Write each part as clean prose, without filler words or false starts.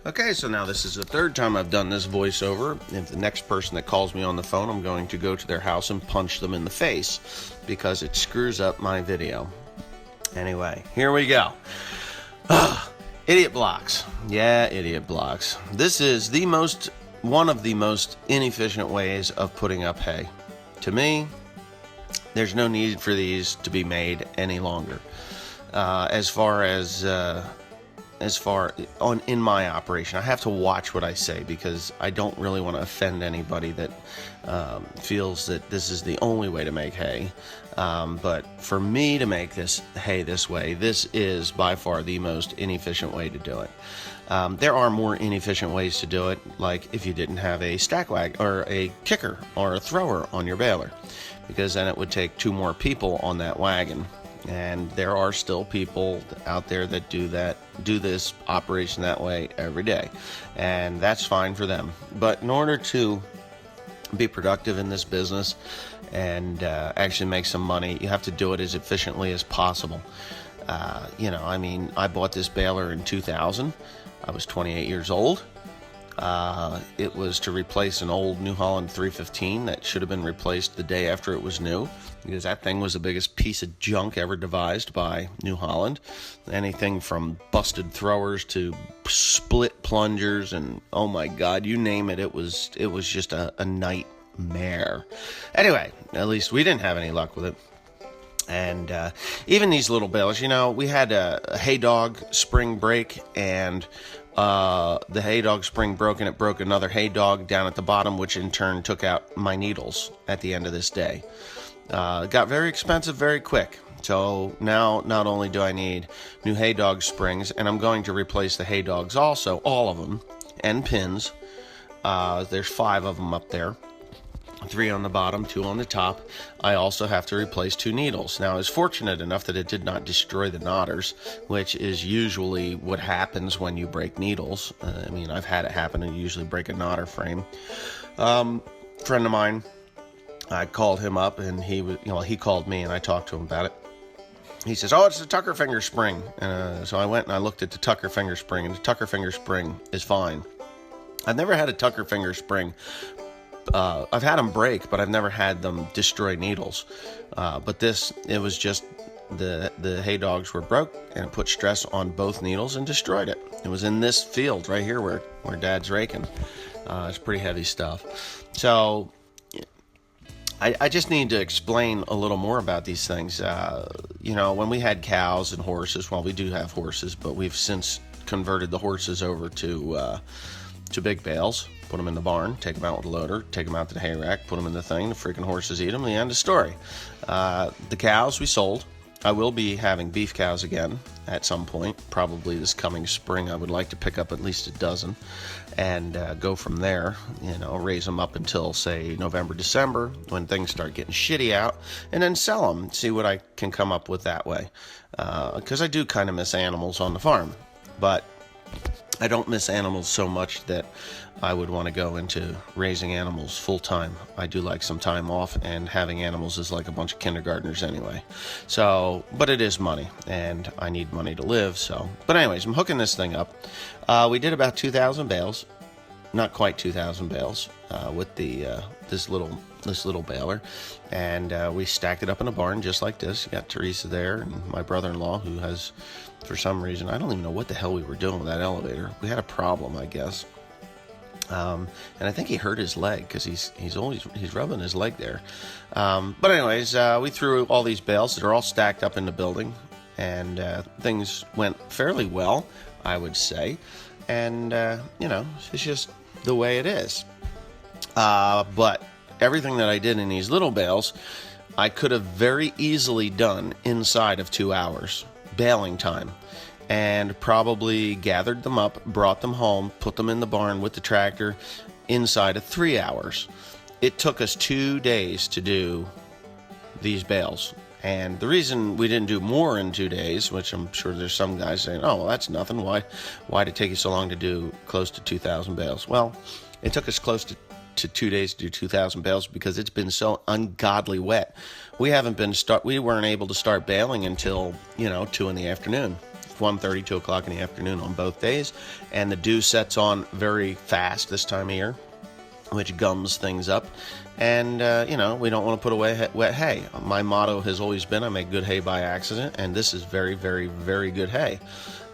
Okay, so now this is the third time I've done this voiceover. If the next person that calls me on the phone, I'm going to go to their house and punch them in the face because it screws up my video. Anyway, here we go. Idiot blocks. Yeah, idiot blocks. This is one of the most inefficient ways of putting up hay. To me, there's no need for these to be made any longer. In my operation, I have to watch what I say because I don't really want to offend anybody that feels that this is the only way to make hay. But for me to make this hay this way, this is by far the most inefficient way to do it. There are more inefficient ways to do it, like if you didn't have a stack wagon or a kicker or a thrower on your baler, because then it would take 2 more people on that wagon. And there are still people out there that do this operation that way every day, and that's fine for them. But in order to be productive in this business and actually make some money, you have to do it as efficiently as possible. I bought this baler in 2000. I was 28 years old. It was to replace an old New Holland 315 that should have been replaced the day after it was new, because that thing was the biggest piece of junk ever devised by New Holland. Anything from busted throwers to split plungers and, oh my God, you name it, it was just a nightmare. Anyway, at least we didn't have any luck with it. And even these little balers, we had a hay dog spring break, and the hay dog spring broke, and it broke another hay dog down at the bottom, which in turn took out my needles at the end of this day. It got very expensive very quick. So now not only do I need new hay dog springs, and I'm going to replace the hay dogs also, all of them, and pins. There's 5 of them up there. 3 on the bottom, 2 on the top. I also have to replace 2 needles. Now, I was fortunate enough that it did not destroy the knotters, which is usually what happens when you break needles. I've had it happen, and you usually break a knotter frame. Friend of mine, I called him up, and he called me, and I talked to him about it. He says, "Oh, it's the Tucker finger spring." So I went and I looked at the Tucker finger spring, and the Tucker finger spring is fine. I've never had a Tucker finger spring. I've had them break, but I've never had them destroy needles. But it was just the hay dogs were broke, and it put stress on both needles and destroyed it. It was in this field right here where Dad's raking. It's pretty heavy stuff. So I just need to explain a little more about these things. When we had cows and horses, well, we do have horses, but we've since converted the horses over to big bales. Put them in the barn, take them out with a loader, take them out to the hay rack, put them in the thing, the freaking horses eat them, the end of story. The cows we sold. I will be having beef cows again at some point, probably this coming spring. I would like to pick up at least a dozen and go from there, raise them up until, say, November, December, when things start getting shitty out, and then sell them, see what I can come up with that way. Because I do kind of miss animals on the farm, but I don't miss animals so much that I would want to go into raising animals full time. I do like some time off, and having animals is like a bunch of kindergartners anyway. So, but it is money, and I need money to live. So, but anyways, I'm hooking this thing up. We did about 2,000 bales, not quite 2,000 bales, with this little baler, and we stacked it up in a barn just like this. You got Teresa there, and my brother-in-law, who has, for some reason, I don't even know what the hell we were doing with that elevator. We had a problem, I guess. And I think he hurt his leg because he's rubbing his leg there. But anyways, we threw all these bales that are all stacked up in the building, and things went fairly well, I would say. And it's just the way it is. But everything that I did in these little bales, I could have very easily done inside of 2 hours baling time. And probably gathered them up, brought them home, put them in the barn with the tractor inside of 3 hours. It took us 2 days to do these bales. And the reason we didn't do more in 2 days, which I'm sure there's some guys saying, "Oh, well, that's nothing. Why did it take you so long to do close to 2,000 bales?" Well, it took us close to 2 days to do 2,000 bales because it's been so ungodly wet. We weren't able to start baling until 2 in the afternoon. 1:30, 2 o'clock in the afternoon on both days. And the dew sets on very fast this time of year, which gums things up. And, we don't want to put away wet hay. My motto has always been, I make good hay by accident, and this is very, very, very good hay.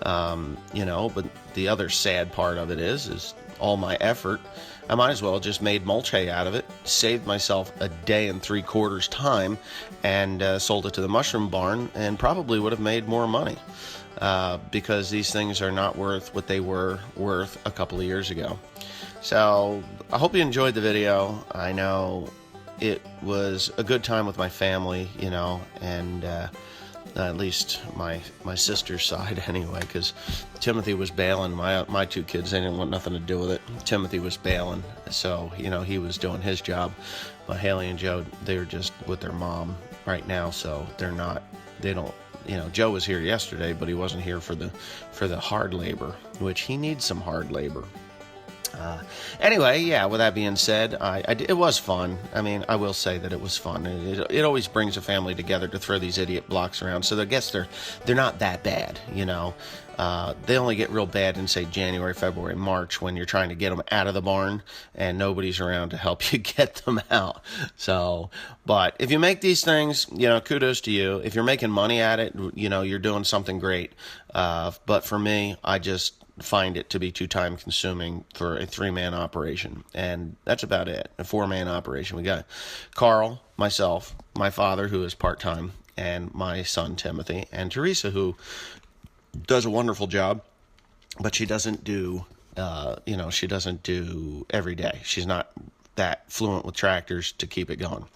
But the other sad part of it is all my effort, I might as well just made mulch hay out of it, saved myself a day and 3/4 time, and sold it to the mushroom barn, and probably would have made more money. Because these things are not worth what they were worth a couple of years ago. So I hope you enjoyed the video. I know it was a good time with my family, and at least my sister's side anyway, because Timothy was bailing. My 2 kids, they didn't want nothing to do with it. Timothy was bailing, so he was doing his job. But Haley and Joe, they're just with their mom right now, so they don't. Joe was here yesterday, but he wasn't here for the hard labor, which he needs some hard labor. Anyway, yeah, with that being said, it was fun. I mean, I will say that it was fun. It always brings a family together to throw these idiot blocks around. So I guess they're not that bad, They only get real bad in, say, January, February, March, when you're trying to get them out of the barn and nobody's around to help you get them out. So, but if you make these things, kudos to you. If you're making money at it, you're doing something great. But for me, I just find it to be too time consuming for a 3-man operation, and that's about it. A 4-man operation. We got Carl, myself, my father, who is part-time, and my son Timothy, and Teresa, who does a wonderful job, but she doesn't do she doesn't do every day. She's not that fluent with tractors to keep it going.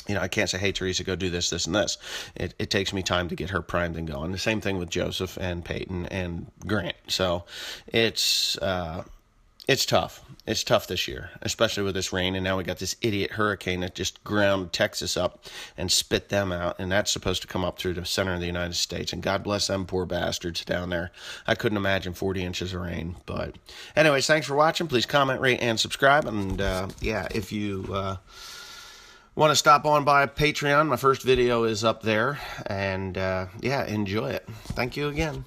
I can't say, hey, Teresa, go do this, this, and this. It takes me time to get her primed and going. The same thing with Joseph and Peyton and Grant. So it's tough. It's tough this year, especially with this rain. And now we got this idiot hurricane that just ground Texas up and spit them out. And that's supposed to come up through the center of the United States. And God bless them poor bastards down there. I couldn't imagine 40 inches of rain. But anyways, thanks for watching. Please comment, rate, and subscribe. And if you want to stop on by Patreon, my first video is up there, and enjoy it. Thank you again.